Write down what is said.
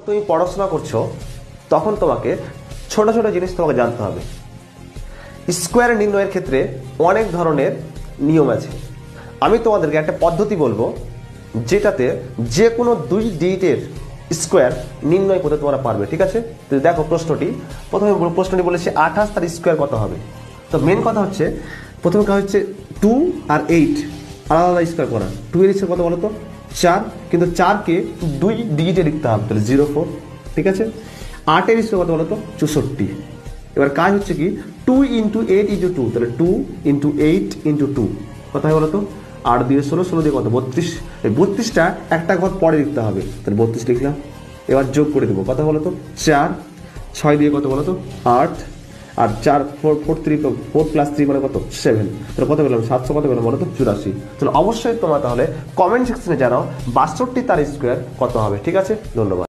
তুমি পড়াশোনা করছো তখন তোমাকে ছোট ছোট জিনিস তোমাকে জানতে হবে। স্কোয়ার নির্ণয়ের ক্ষেত্রে অনেক ধরনের নিয়ম আছে। আমি তোমাদেরকে একটা পদ্ধতি বলবো যেটাতে যে কোনো দুই ডিজিটের স্কোয়ার নির্ণয় করতে তোমরা পারবে। ঠিক আছে, তো দেখো প্রশ্নটি, প্রথমে প্রশ্নটি বলেছে 28 তার স্কোয়ার কত হবে। তো মেন কথা হচ্ছে, প্রথম কাজ হচ্ছে 2 আর 8 আলাদা আলাদা স্কোয়ার করা। 2 এর স্কোয়ার কত বলো তো 4, কিন্তু 4কে দুই ডিজিটে লিখতে হবে, তাহলে 04। ঠিক আছে, 8 এর স্কোয়ার কত বলো তো 64। এবার কাজ হচ্ছে কি 2 ইন্টু 8 ইন্টু 2, তাহলে 2 ইন্টু 8 ইন্টু 2 কত হয় বলো তো 8 দিয়ে 16, 16 দিয়ে কত 32। এই 32টা একটা ঘর পরে লিখতে হবে, তাহলে 32 লিখলাম। এবার যোগ করে দেবো, কত বলো তো 4, 6 দিয়ে কত বলো তো 8, আর 4 4 3 4 প্লাস 3 মানে কত 7, তাহলে কত পেলাম 700, কত পেলাম বলো তো 84। তাহলে অবশ্যই তোমরা তাহলে কমেন্ট সেকশনে জানাও 62 তার স্কোয়ার কত হবে। ঠিক আছে, ধন্যবাদ।